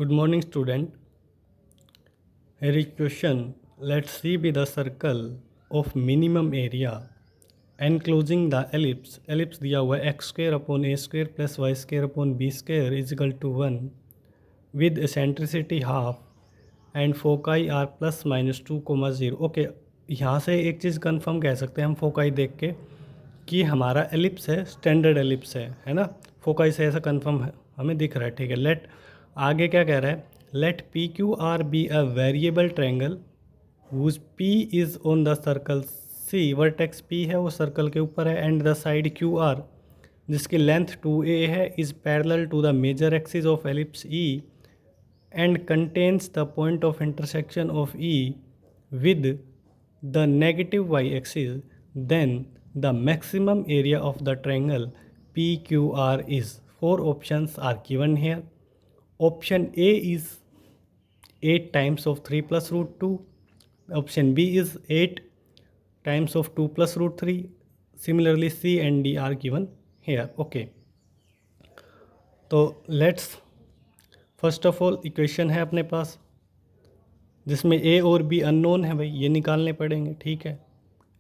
Good morning, student. Here is question. Let's see with the circle of minimum area enclosing the ellipse. Ellipse दिया हुआ है x square upon a square plus y square upon b square is equal to 1 with eccentricity half and foci are plus minus 2 comma 0. Okay, यहाँ से एक चीज़ confirm कह सकते हैं हम फोकाई देख के कि हमारा एलिप्स है, स्टैंडर्ड एलिप्स है ना। फोकाई से ऐसा कंफर्म है, हमें दिख रहा है। ठीक है, लेट आगे क्या कह रहा है, let P Q R be a variable triangle whose P is on the circle C, vertex P है वो सर्कल के ऊपर है, and the side Q R जिसकी लेंथ 2a है is parallel to the major axis of ellipse E and contains the point of intersection of E with the negative y-axis, then the maximum area of the triangle PQR is. Four options are given here. Option A is 8 times of 3 plus root 2. Option B is 8 times of 2 plus root 3. Similarly, C and D are given here. Okay. तो let's first of all equation है अपने पास जिसमें ए और B unknown है भाई, ये निकालने पड़ेंगे। ठीक है,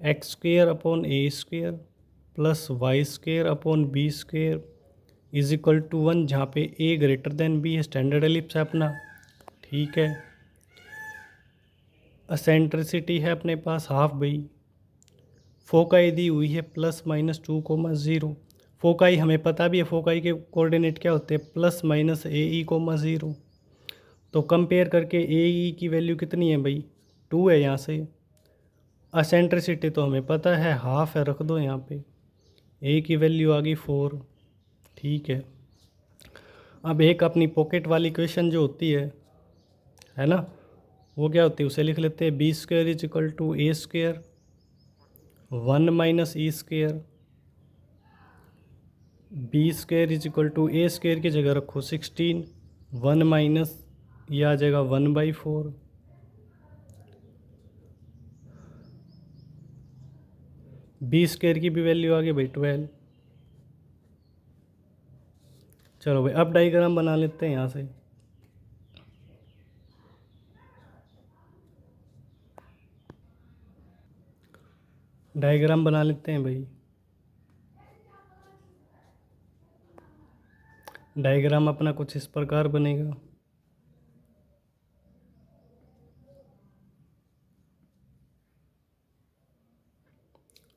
x square upon a square plus y square upon b square is equal to 1, जहाँ पे ए ग्रेटर देन बी है, स्टैंडर्ड एलिप्स है अपना। ठीक है, एसेंट्रिसिटी है अपने पास हाफ भाई, फोकाई दी हुई है प्लस माइनस 2 कोमा 0। फोकाई हमें पता भी है, फोकाई के कोऑर्डिनेट क्या होते हैं, प्लस माइनस ए ई कोमा 0। तो कंपेयर करके ए ई की वैल्यू कितनी है भाई, 2 है यहाँ से। एसेंट्रिसिटी तो हमें पता है हाफ है, रख दो यहाँ पे। ए की वैल्यू आ गई 4। ठीक है, अब एक अपनी पॉकेट वाली क्वेश्चन जो होती है ना, वो क्या होती है उसे लिख लेते हैं। B square is equal to a square 1 minus e square, b square is equal to a square की जगह रखो 16, 1 माइनस ये आ जाएगा 1/4। बी स्क्वेयर की भी वैल्यू आ गई भाई 12। चलो भाई, अब डायग्राम बना लेते हैं यहाँ से। डायग्राम बना लेते हैं भाई। डायग्राम अपना कुछ इस प्रकार बनेगा।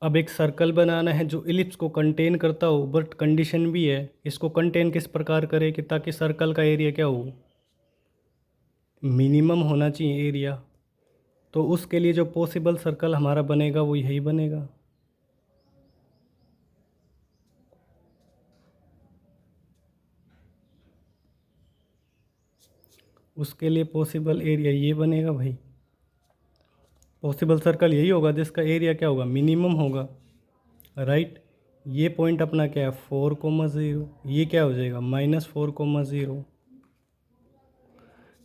अब एक सर्कल बनाना है जो इलिप्स को कंटेन करता हो, बट कंडीशन भी है इसको कंटेन किस प्रकार करे कि ताकि सर्कल का एरिया क्या हो, मिनिमम होना चाहिए एरिया। तो उसके लिए जो पॉसिबल सर्कल हमारा बनेगा वो यही बनेगा। उसके लिए पॉसिबल एरिया ये बनेगा भाई। पॉसिबल सर्कल यही होगा जिसका एरिया क्या होगा, मिनिमम होगा। राइट, ये पॉइंट अपना क्या है 4,0, ये क्या हो जाएगा -4,0।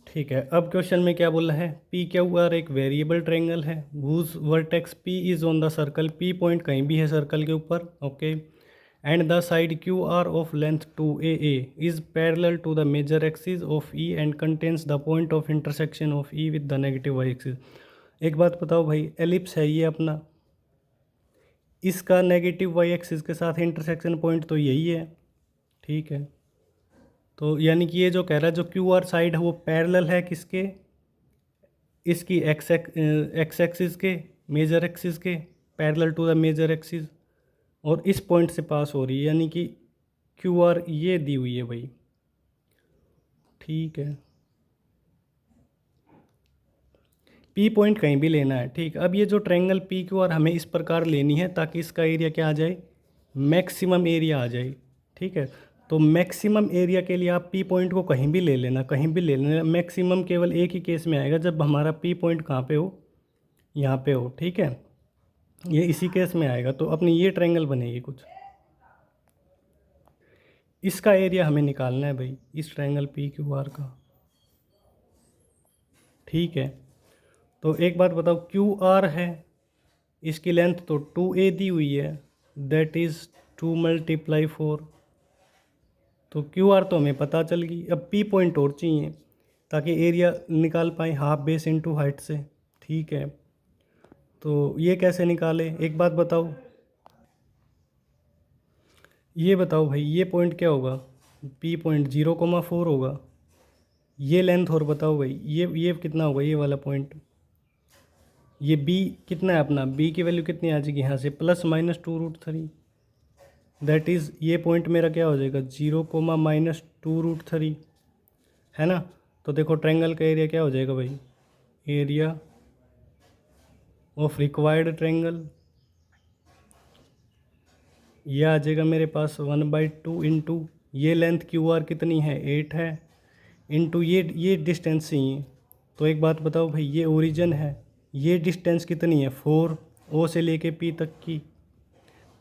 ठीक है, अब क्वेश्चन में क्या बोला है, पी क्यू आर एक वेरिएबल ट्रायंगल है whose vertex P is on the circle, P point कहीं भी है सर्कल के ऊपर। Okay, and the side Q R of length 2a is parallel to the major axis of E and contains the point of intersection of E with the negative y axis. एक बात बताओ भाई, ellipse है ये अपना, इसका negative y axis के साथ इंटरसेक्शन पॉइंट तो यही है। ठीक है, तो यानी कि ये जो कह रहा है जो क्यू आर साइड है वो पैरेलल है किसके, इसकी एक्स एक्सिस के, मेजर एक्सिस के, parallel to the major axis, और इस पॉइंट से पास हो रही है, यानी कि क्यू आर ये दी हुई है भाई। ठीक है, पी पॉइंट कहीं भी लेना है। ठीक, अब ये जो ट्रायंगल पी क्यू आर हमें इस प्रकार लेनी है ताकि इसका एरिया क्या आ जाए, मैक्सिमम एरिया आ जाए। ठीक है, तो मैक्सिमम एरिया के लिए आप पी पॉइंट को कहीं भी ले लेना, कहीं भी ले लेना। मैक्सिमम केवल एक ही केस में आएगा जब हमारा पी पॉइंट कहाँ पे हो, यहाँ पे हो। ठीक है, ये इसी केस में आएगा। तो अपनी ये ट्रायंगल बनेगी कुछ, इसका एरिया हमें निकालना है भाई, इस ट्रायंगल पी क्यू आर का। ठीक है, तो एक बात बताओ, क्यू आर है, इसकी लेंथ तो 2a दी हुई है, दैट इज़ 2 × 4। तो क्यू आर तो हमें पता चल गई। अब पी पॉइंट और चाहिए, ताकि एरिया निकाल पाएँ हाफ बेस इनटू हाइट से। ठीक है, तो ये कैसे निकाले, एक बात बताओ, ये बताओ भाई, ये पॉइंट क्या होगा, P पॉइंट 0,4 होगा। ये लेंथ और बताओ भाई, ये कितना होगा, ये वाला पॉइंट, ये B कितना है अपना, B की वैल्यू कितनी आ जाएगी यहाँ से, +-2√3। दैट इज़ ये पॉइंट मेरा क्या हो जाएगा, 0,-2√3, है ना। तो देखो ट्रायंगल का एरिया क्या हो जाएगा भाई, एरिया ऑफ रिक्वायर्ड ट्रायंगल, ये आ जाएगा मेरे पास 1/2 इंटू ये लेंथ QR कितनी है, 8 है, इंटू ये डिस्टेंस चाहिए। तो एक बात बताओ भाई, ये ओरिजिन है, ये डिस्टेंस कितनी है, 4, O से लेके P तक की,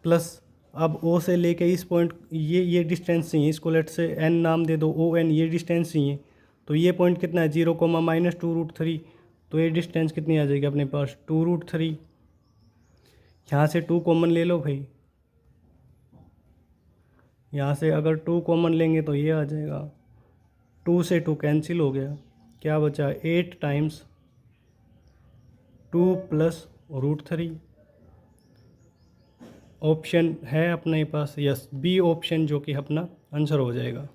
प्लस अब O से लेके इस पॉइंट ये डिस्टेंस चाहिए, इसको लेट से N नाम दे दो, ON ये डिस्टेंस चाहिए। तो ये पॉइंट कितना है, 0,-2√3। तो ये डिस्टेंस कितनी आ जाएगी अपने पास, 2√3। यहाँ से 2 कॉमन ले लो भाई, यहाँ से अगर 2 कॉमन लेंगे तो ये आ जाएगा, 2 से 2 कैंसिल हो गया, क्या बचा, 8 टाइम्स 2 + √3। ऑप्शन है अपने पास, यस, B ऑप्शन जो कि अपना आंसर हो जाएगा।